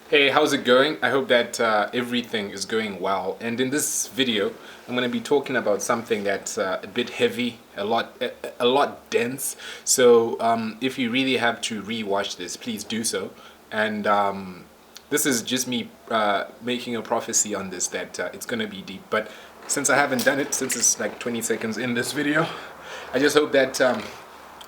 Hey, how's it going? I hope that everything is going well. And in this video, I'm going to be talking about something that's a bit heavy, a lot dense. So if you really have to rewatch this, please do so. And this is just me making a prophecy on this that it's going to be deep. But since I haven't done it, since it's like 20 seconds in this video, I just hope that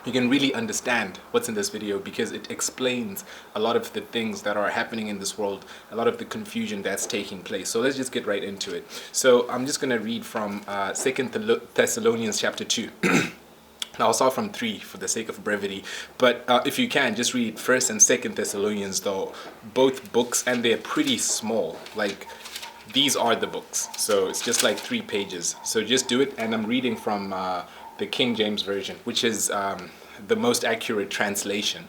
you can really understand what's in this video because it explains a lot of the things that are happening in this world, a lot of the confusion that's taking place. So let's just get right into it. So I'm just going to read from 2 Thessalonians chapter 2. Now I'll start from 3 for the sake of brevity, but if you can, just read 1st and 2nd Thessalonians, though, both books, and they're pretty small. Like, these are the books, so it's just like 3 pages. So just do it, and I'm reading from the King James Version, which is the most accurate translation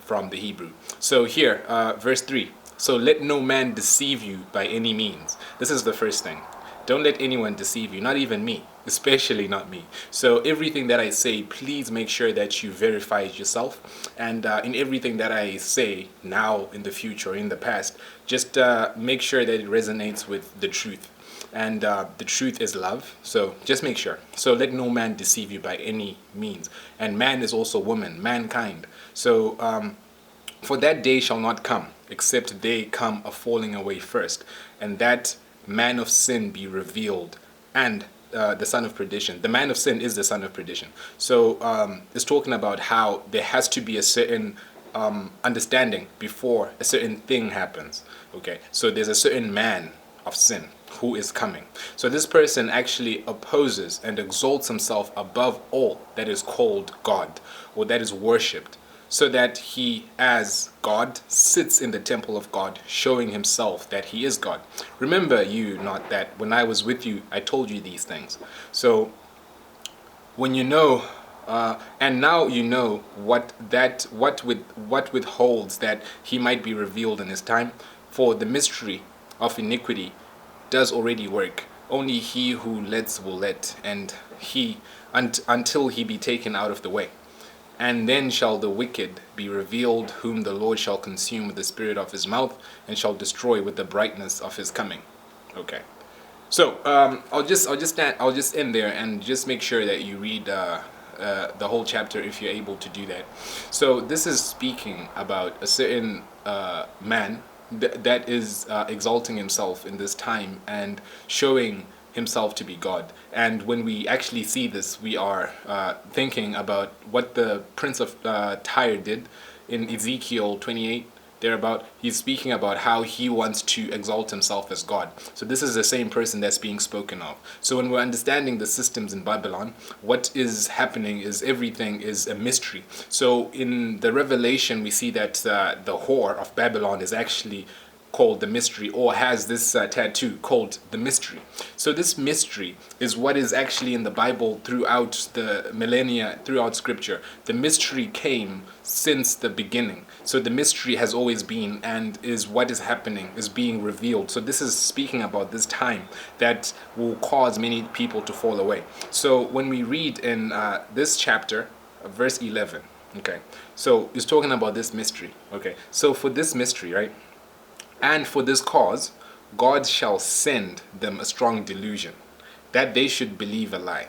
from the Hebrew. So here, verse 3. So let no man deceive you by any means. This is the first thing. Don't let anyone deceive you, not even me, especially not me. So everything that I say, please make sure that you verify it yourself. And in everything that I say now, in the future, in the past, just make sure that it resonates with the truth. And the truth is love, so just make sure. So let no man deceive you by any means. And man is also woman, mankind. So for that day shall not come, except they come a falling away first, and that man of sin be revealed, and the son of perdition. The man of sin is the son of perdition. So it's talking about how there has to be a certain understanding before a certain thing happens. Okay, so there's a certain man of sin who is coming. So this person actually opposes and exalts himself above all that is called God or that is worshipped, so that he, as God, sits in the temple of God, showing himself that he is God. Remember you not that when I was with you, I told you these things. So when you know, and now you know what withholds that he might be revealed in his time, for the mystery of iniquity does already work. Only he who lets will let, and until he be taken out of the way. And then shall the wicked be revealed, whom the Lord shall consume with the spirit of his mouth, and shall destroy with the brightness of his coming. Okay. So I'll just end there and just make sure that you read the whole chapter if you're able to do that. So this is speaking about a certain man that is exalting himself in this time and showing himself to be God. And when we actually see this, we are thinking about what the Prince of Tyre did in Ezekiel 28. Thereabout, he's speaking about how he wants to exalt himself as God. So this is the same person that's being spoken of. So when we're understanding the systems in Babylon, what is happening is everything is a mystery. So in the Revelation, we see that the whore of Babylon is actually called the mystery, or has this tattoo called the mystery. So this mystery is what is actually in the Bible throughout the millennia, throughout scripture. The mystery came since the beginning. So the mystery has always been, and is what is happening, is being revealed. So this is speaking about this time that will cause many people to fall away. So when we read in this chapter, verse 11, okay, so it's talking about this mystery. Okay, so for this mystery, right, and for this cause, God shall send them a strong delusion, that they should believe a lie.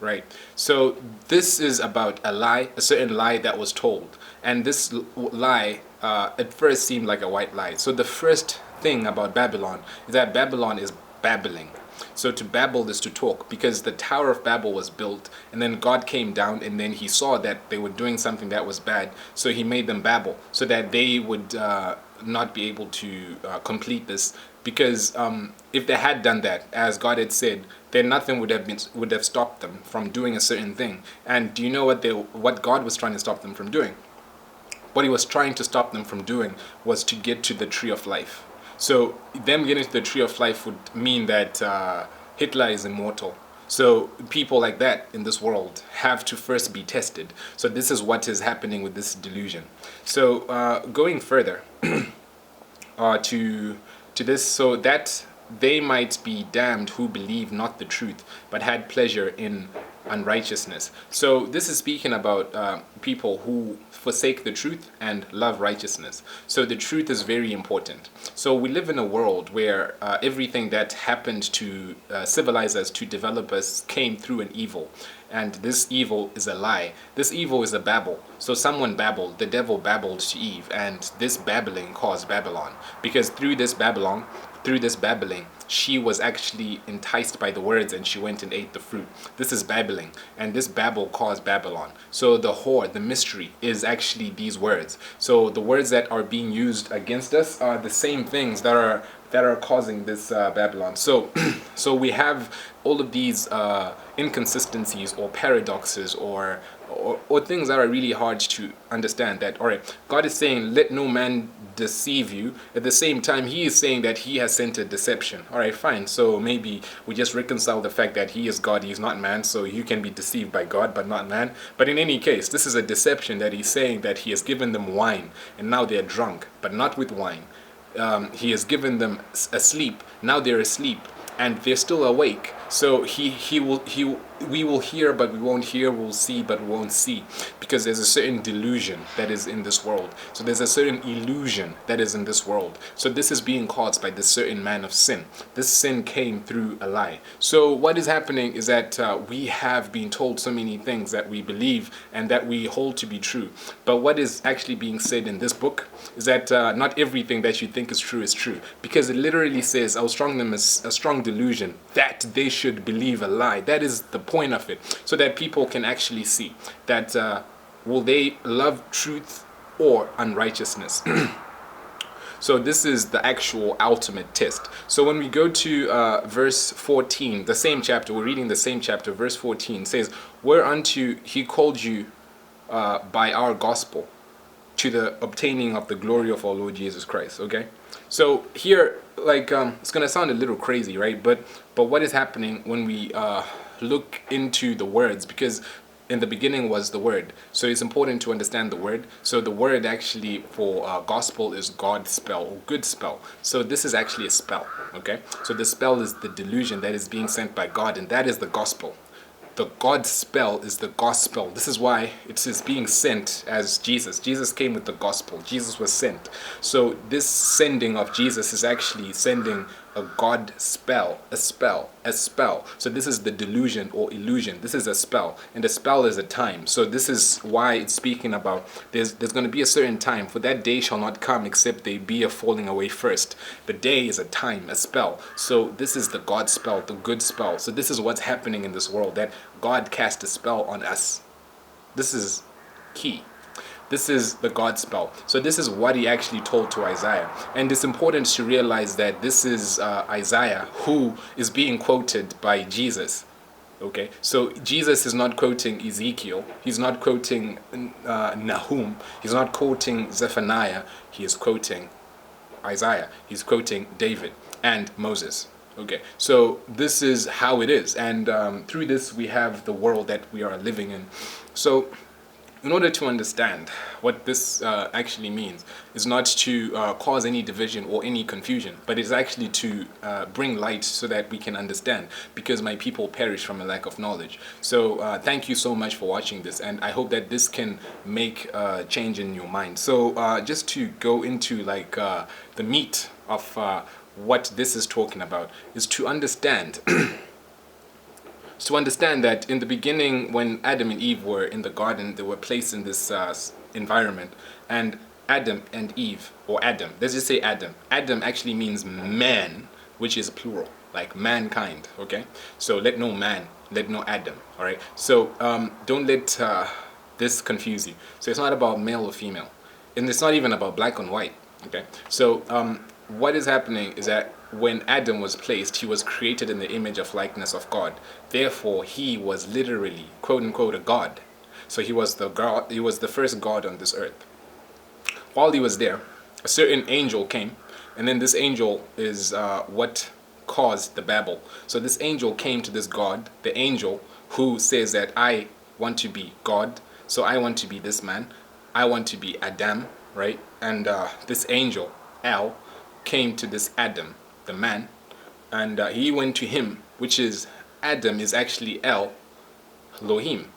Right? So this is about a lie, a certain lie that was told. And this lie at first seemed like a white lie. So the first thing about Babylon is that Babylon is babbling. So to babble is to talk, because the Tower of Babel was built, and then God came down, and then he saw that they were doing something that was bad, so he made them babble, so that they would not be able to complete this. Because if they had done that, as God had said, then nothing would have stopped them from doing a certain thing. And do you know what God was trying to stop them from doing? What he was trying to stop them from doing was to get to the tree of life. So them getting to the tree of life would mean that Hitler is immortal. So people like that in this world have to first be tested. So this is what is happening with this delusion. So going further to this, so that they might be damned who believe not the truth, but had pleasure in unrighteousness. So this is speaking about people who forsake the truth and love righteousness. So the truth is very important. So we live in a world where everything that happened to civilize us, to develop us, came through an evil. And this evil is a lie. This evil is a babble. So someone babbled, the devil babbled to Eve, and this babbling caused Babylon. Because through this babbling, she was actually enticed by the words and she went and ate the fruit. This is babbling, and this babble caused Babylon. So the whore, the mystery, is actually these words. So the words that are being used against us are the same things that are causing this Babylon. So so we have all of these inconsistencies or paradoxes or things that are really hard to understand. That, all right, God is saying, let no man deceive you. At the same time, he is saying that he has sent a deception. All right, fine. So maybe we just reconcile the fact that he is God, he is not man, so you can be deceived by God but not man. But in any case, this is a deception, that he's saying that he has given them wine and now they're drunk, but not with wine. He has given them asleep, now they're asleep and they're still awake. So we will hear but we won't hear, we'll see but we won't see, because there's a certain delusion that is in this world. So there's a certain illusion that is in this world. So this is being caused by this certain man of sin. This sin came through a lie. So what is happening is that we have been told so many things that we believe and that we hold to be true. But what is actually being said in this book is that not everything that you think is true, because it literally says, I'll strong them as a strong delusion that they should believe a lie. That is the point of it, so that people can actually see that will they love truth or unrighteousness. So this is the actual ultimate test. So when we go to verse 14, the same chapter, we're reading the same chapter, verse 14 says, whereunto he called you by our gospel to the obtaining of the glory of our Lord Jesus Christ. Okay, so here, like, it's gonna sound a little crazy, right? But what is happening when we look into the words, because in the beginning was the word, so it's important to understand the word. So the word actually for gospel is God spell, or good spell. So this is actually a spell. Okay, so the spell is the delusion that is being sent by God, and that is the gospel. The God spell is the gospel. This is why it is being sent as Jesus. Jesus came with the gospel. Jesus was sent. So this sending of Jesus is actually sending a God spell, a spell, a spell. So this is the delusion or illusion. This is a spell, and the spell is a time. So this is why it's speaking about there's going to be a certain time, for that day shall not come except they be a falling away first. The day is a time, a spell. So this is the God spell, the good spell. So this is what's happening in this world, that God cast a spell on us. This is key. This is the God spell. So this is what he actually told to Isaiah. And it's important to realize that this is Isaiah who is being quoted by Jesus. Okay, so Jesus is not quoting Ezekiel. He's not quoting Nahum. He's not quoting Zephaniah. He is quoting Isaiah. He's quoting David and Moses. Okay, so this is how it is. And through this, we have the world that we are living in. So in order to understand what this actually means, is not to cause any division or any confusion, but it's actually to bring light so that we can understand, because my people perish from a lack of knowledge. So thank you so much for watching this, and I hope that this can make a change in your mind. So just to go into like the meat of what this is talking about, is to understand to understand that in the beginning, when Adam and Eve were in the garden, they were placed in this environment. And Adam and Eve, or Adam, let's just say Adam. Adam actually means man, which is plural, like mankind, okay? So let no man, let no Adam, all right? So don't let this confuse you. So it's not about male or female. And it's not even about black and white, okay? So what is happening is that when Adam was placed, he was created in the image of likeness of God. Therefore, he was literally, quote unquote, a god. So he was the god. He was the first god on this earth. While he was there, a certain angel came, and then this angel is what caused the Babel. So this angel came to this god, the angel who says that I want to be God. So I want to be this man. I want to be Adam, right? And this angel, El, came to this Adam, the man, and he went to him, which is Adam is actually El, Elohim,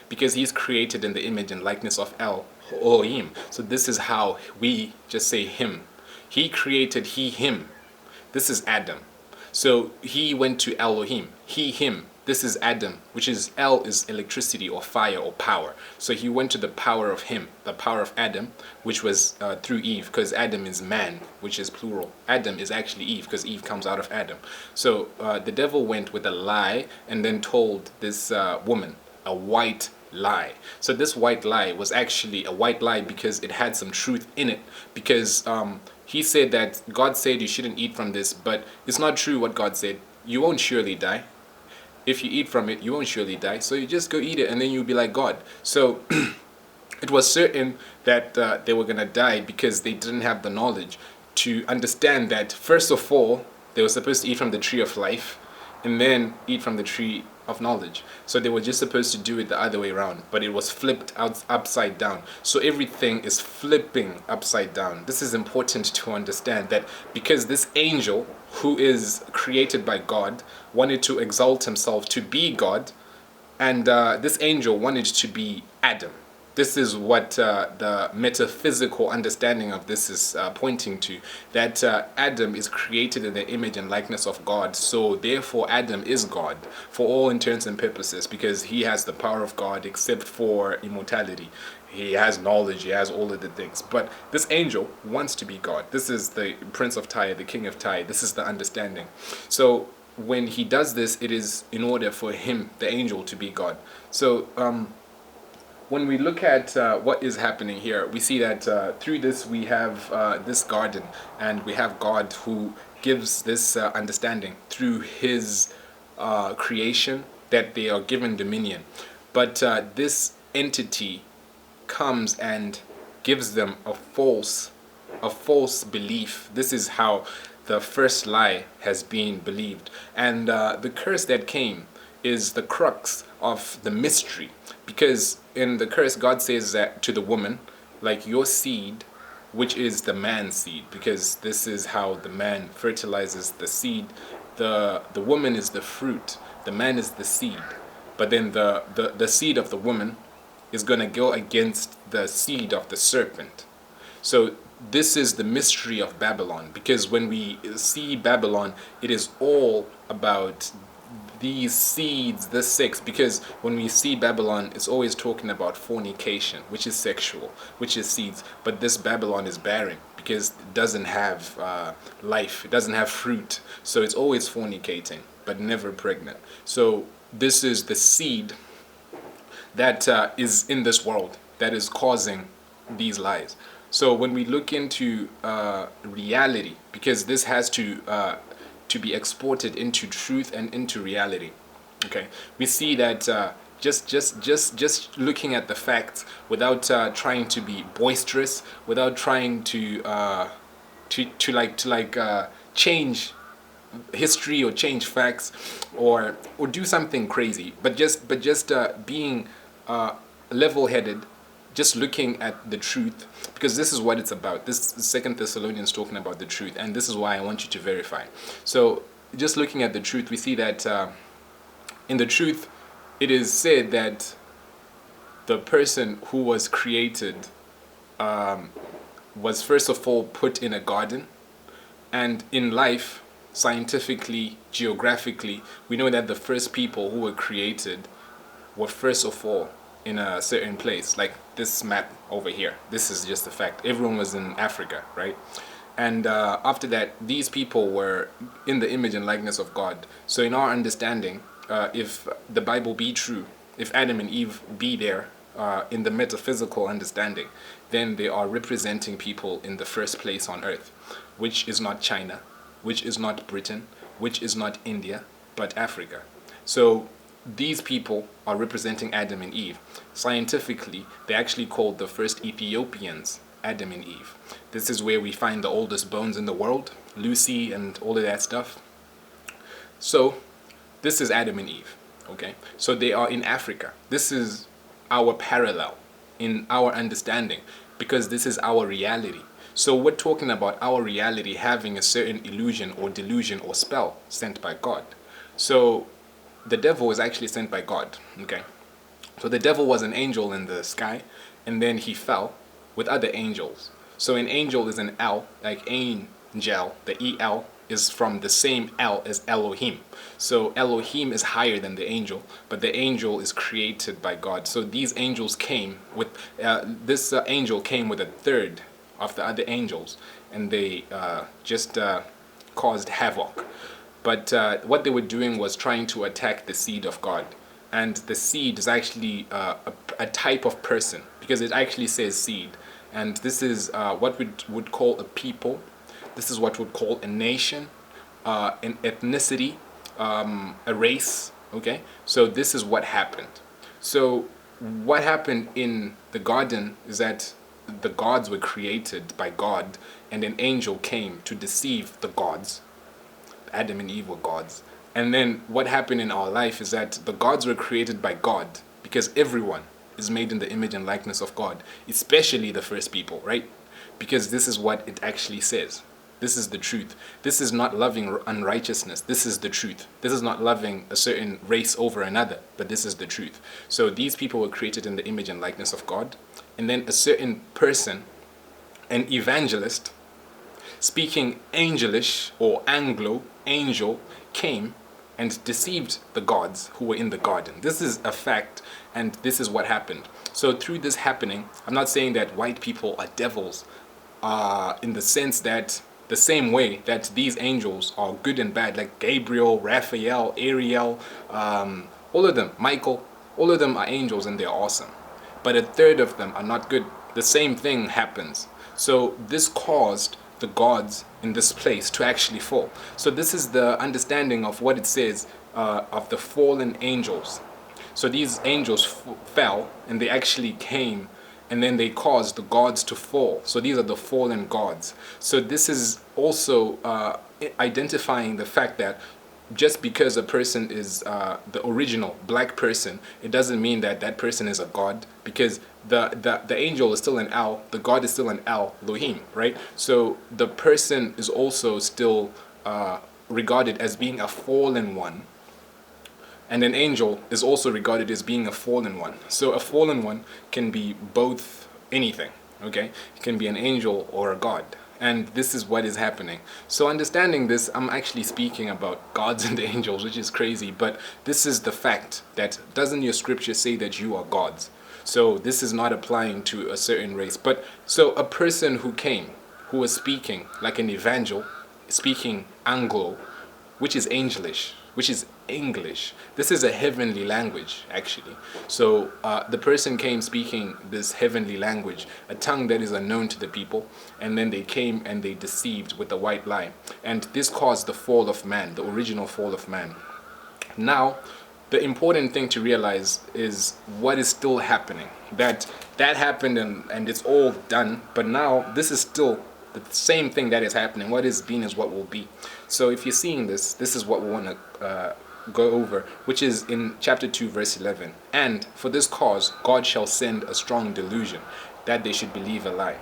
because he's created in the image and likeness of Elohim. So this is how we just say him. He created he, him. This is Adam. So he went to Elohim, he, him. This is Adam, which is El is electricity or fire or power. So he went to the power of him, the power of Adam, which was through Eve, because Adam is man, which is plural. Adam is actually Eve, because Eve comes out of Adam. So the devil went with a lie and then told this woman a white lie. So this white lie was actually a white lie because it had some truth in it, because he said that God said you shouldn't eat from this, but it's not true what God said. You won't surely die. If you eat from it, you won't surely die. So you just go eat it and then you'll be like God. So it was certain that they were going to die because they didn't have the knowledge to understand that, first of all, they were supposed to eat from the tree of life and then eat from the tree of knowledge. So they were just supposed to do it the other way around, but it was flipped upside down. So everything is flipping upside down. This is important to understand, that because this angel, who is created by God, wanted to exalt himself to be God, and this angel wanted to be Adam. This is what the metaphysical understanding of this is pointing to, that Adam is created in the image and likeness of God, so therefore Adam is God for all intents and purposes, because he has the power of God except for immortality. He has knowledge, he has all of the things. But this angel wants to be God. This is the Prince of Tyre, the King of Tyre. This is the understanding. So when he does this, it is in order for him, the angel, to be God. So when we look at what is happening here, we see that through this we have this garden, and we have God who gives this understanding through his creation, that they are given dominion. But this entity comes and gives them a false belief. This is how the first lie has been believed, and the curse that came is the crux of the mystery, because in the curse God says that to the woman, like your seed, which is the man's seed, because this is how the man fertilizes the seed. The woman is the fruit, the man is the seed, but then the seed of the woman is going to go against the seed of the serpent. So this is the mystery of Babylon, because when we see Babylon, it is all about these seeds, the six, because when we see Babylon, it's always talking about fornication, which is sexual, which is seeds. But this Babylon is barren because it doesn't have life, it doesn't have fruit. So it's always fornicating, but never pregnant. So this is the seed that is in this world that is causing these lies. So when we look into reality, because this has to be exported into truth and into reality, okay, we see that just looking at the facts without trying to be boisterous, without trying to change history or change facts or do something crazy, but just being level-headed, just looking at the truth, because this is what it's about. This Second Thessalonians talking about the truth, and this is why I want you to verify. So just looking at the truth, we see that in the truth it is said that the person who was created was first of all put in a garden, and in life, scientifically, geographically, we know that the first people who were created were first of all in a certain place, like this map over here. This is just a fact. Everyone was in Africa, right? And after that, these people were in the image and likeness of God. So in our understanding, if the Bible be true, if Adam and Eve be there in the metaphysical understanding, then they are representing people in the first place on earth, which is not China, which is not Britain, which is not India, but Africa. So these people are representing Adam and Eve. Scientifically, they actually called the first Ethiopians Adam and Eve. This is where we find the oldest bones in the world, Lucy and all of that stuff. So this is Adam and Eve, okay? So they are in Africa. This is our parallel in our understanding, because this is our reality. So we're talking about our reality having a certain illusion or delusion or spell sent by God. So the devil is actually sent by God, okay? So the devil was an angel in the sky, and then he fell with other angels. So an angel is an L, like angel. The EL is from the same L as Elohim. So Elohim is higher than the angel, but the angel is created by God. So these angels came with, this angel came with a third of the other angels, and they just caused havoc. But what they were doing was trying to attack the seed of God. And the seed is actually a type of person, because it actually says seed. And this is what we would call a people. This is what we would call a nation, an ethnicity, a race. Okay? So this is what happened. So what happened in the garden is that the gods were created by God, and an angel came to deceive the gods. Adam and Eve were gods. And then what happened in our life is that the gods were created by God, because everyone is made in the image and likeness of God, especially the first people, right? Because this is what it actually says. This is the truth. This is not loving unrighteousness. This is the truth. This is not loving a certain race over another, but this is the truth. So these people were created in the image and likeness of God. And then a certain person, an evangelist, speaking angelish or Anglo, angel, came and deceived the gods who were in the garden. This is a fact, and this is what happened. So through this happening, I'm not saying that white people are devils, in the sense that the same way that these angels are good and bad, like Gabriel, Raphael, Ariel, all of them, Michael, all of them are angels and they're awesome. But a third of them are not good. The same thing happens. So this caused the gods in this place to actually fall. So this is the understanding of what it says of the fallen angels. So these angels fell, and they actually came, and then they caused the gods to fall. So these are the fallen gods. So this is also identifying the fact that just because a person is the original black person, it doesn't mean that that person is a god, because the angel is still an Al, the god is still an Elohim, right? So the person is also still regarded as being a fallen one, and an angel is also regarded as being a fallen one. So a fallen one can be both anything, okay? It can be an angel or a god. And this is what is happening. So understanding this, I'm actually speaking about gods and the angels, which is crazy, but this is the fact that doesn't your scripture say that you are gods? So this is not applying to a certain race. But so a person who came, who was speaking like an evangel, speaking Anglo, which is angelish, which is English. This is a heavenly language, actually. So the person came speaking this heavenly language, a tongue that is unknown to the people, and then they came and they deceived with a white lie. And this caused the fall of man, the original fall of man. Now, the important thing to realize is what is still happening. That happened and it's all done, but now this is still the same thing that is happening. What is being is what will be. So if you're seeing this, this is what we want to go over, which is in chapter 2 verse 11. And for this cause God shall send a strong delusion, that they should believe a lie.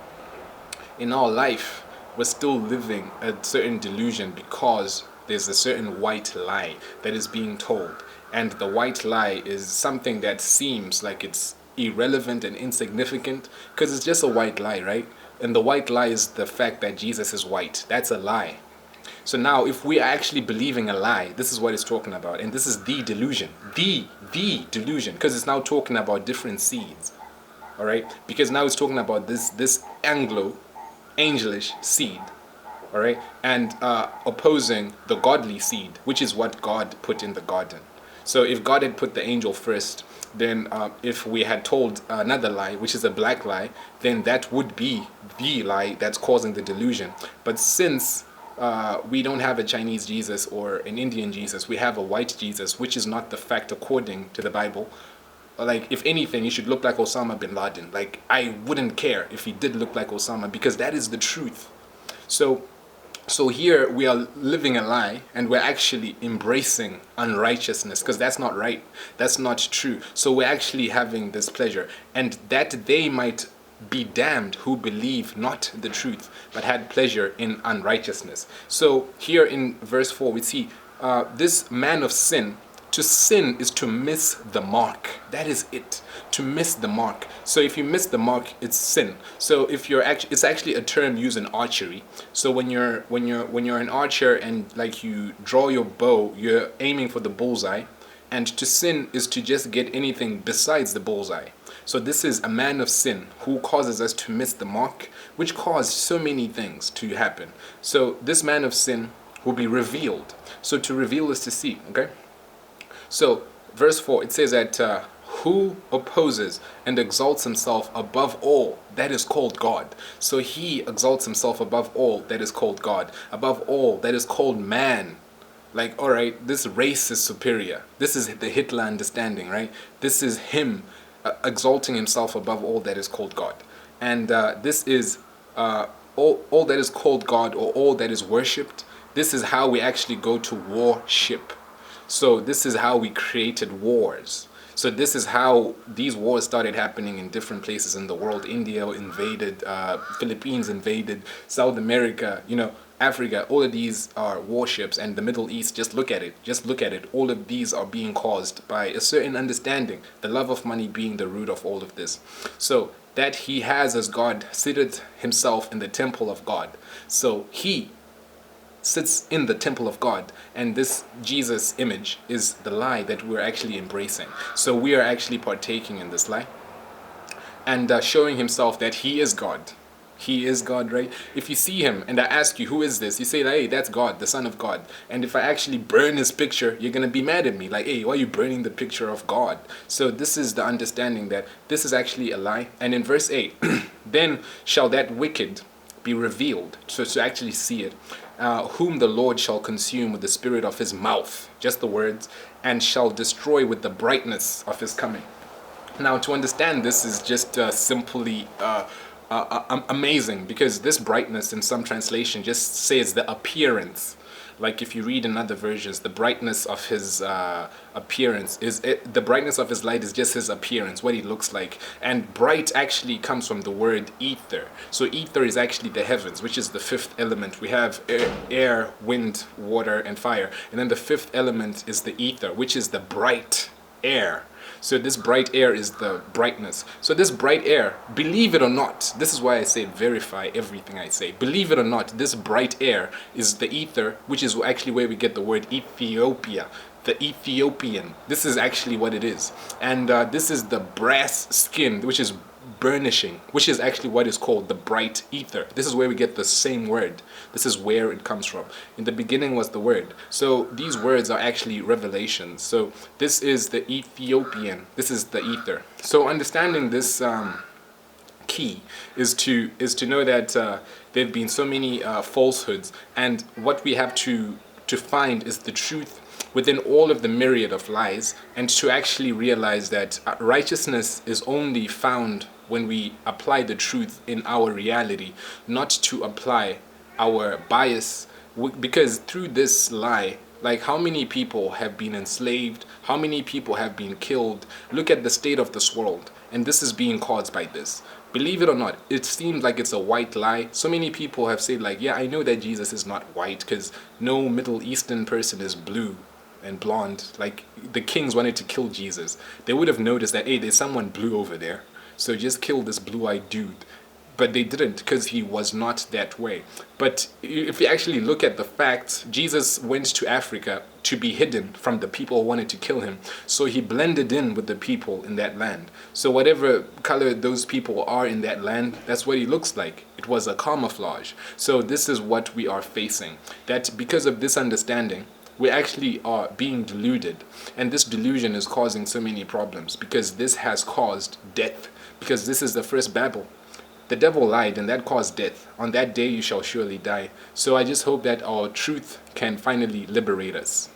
In our life, we're still living a certain delusion because there's a certain white lie that is being told. And the white lie is something that seems like it's irrelevant and insignificant because it's just a white lie, right? And the white lie is the fact that Jesus is white. That's a lie. So now if we are actually believing a lie, this is what it's talking about. And this is the delusion. The delusion. Because it's now talking about different seeds. Alright? Because now it's talking about this Anglo, angelish seed. Alright? And opposing the godly seed, which is what God put in the garden. So if God had put the angel first, then if we had told another lie, which is a black lie, then that would be the lie that's causing the delusion. But since we don't have a Chinese Jesus or an Indian Jesus, we have a white Jesus, which is not the fact according to the Bible. Like, if anything, he should look like Osama bin Laden. Like, I wouldn't care if he did look like Osama, because that is the truth. So here we are living a lie, and we're actually embracing unrighteousness, because that's not right. That's not true. So we're actually having this pleasure, and that they might be damned who believe not the truth, but had pleasure in unrighteousness. So here in verse 4 we see this man of sin To sin is to miss the mark. That is it. To miss the mark. So if you miss the mark, it's sin. So if you're actually, it's actually a term used in archery. So when you're an archer and like you draw your bow, you're aiming for the bullseye. And to sin is to just get anything besides the bullseye. So this is a man of sin who causes us to miss the mark, which caused so many things to happen. So this man of sin will be revealed. So to reveal is to see, okay? So verse 4, it says that who opposes and exalts himself above all that is called God. So he exalts himself above all that is called God, above all that is called man. Like, all right, this race is superior. This is the Hitler understanding, right? This is him exalting himself above all that is called God. And this is all that is called God, or all that is worshipped. This is how we actually go to worship. So this is how we created wars. So this is how these wars started happening in different places in the world. India invaded, Philippines invaded, South America, Africa. All of these are warships, and the Middle East, just look at it. Just look at it. All of these are being caused by a certain understanding, the love of money being the root of all of this. So that he has as God seated himself in the temple of God. So he sits in the temple of God, and this Jesus image is the lie that we're actually embracing. So we are actually partaking in this lie and showing himself that he is God. He is God, right? If you see him and I ask you, who is this? You say, hey, that's God, the Son of God. And if I actually burn his picture, you're going to be mad at me. Like, hey, why are you burning the picture of God? So this is the understanding that this is actually a lie. And in verse 8, then shall that wicked be revealed. So to actually see it. Whom the Lord shall consume with the spirit of his mouth, just the words, and shall destroy with the brightness of his coming. Now, to understand this is just simply amazing, because this brightness in some translation just says the appearance. Like if you read in other versions, the brightness of his appearance is the brightness of his light is just his appearance, what he looks like. And bright actually comes from the word ether. So ether is actually the heavens, which is the fifth element. We have air, wind, water, and fire. And then the fifth element is the ether, which is the bright air. So this bright air is the brightness. So this bright air, believe it or not, this is why I say verify everything I say. Believe it or not, this bright air is the ether, which is actually where we get the word Ethiopia. The Ethiopian. This is actually what it is. And this is the brass skin, which is burnishing, which is actually what is called the bright ether. This is where we get the same word. This is where it comes from. In the beginning was the word. So these words are actually revelations. So this is the Ethiopian. This is the ether. So understanding this key is to know that there have been so many falsehoods, and what we have to find is the truth within all of the myriad of lies, and to actually realize that righteousness is only found when we apply the truth in our reality, not to apply our bias, because through this lie, like how many people have been enslaved, how many people have been killed. Look at the state of this world, and this is being caused by this. Believe it or not, it seems like it's a white lie. So many people have said like, yeah, I know that Jesus is not white because no Middle Eastern person is blue and blonde. Like the kings wanted to kill Jesus. They would have noticed that, hey, there's someone blue over there, so just kill this blue-eyed dude. But they didn't, because he was not that way. But if you actually look at the facts, Jesus went to Africa to be hidden from the people who wanted to kill him. So he blended in with the people in that land. So whatever color those people are in that land, that's what he looks like. It was a camouflage. So this is what we are facing. That because of this understanding, we actually are being deluded. And this delusion is causing so many problems, because this has caused death. Because this is the first Babel. The devil lied, and that caused death. On that day you shall surely die. So I just hope that our truth can finally liberate us.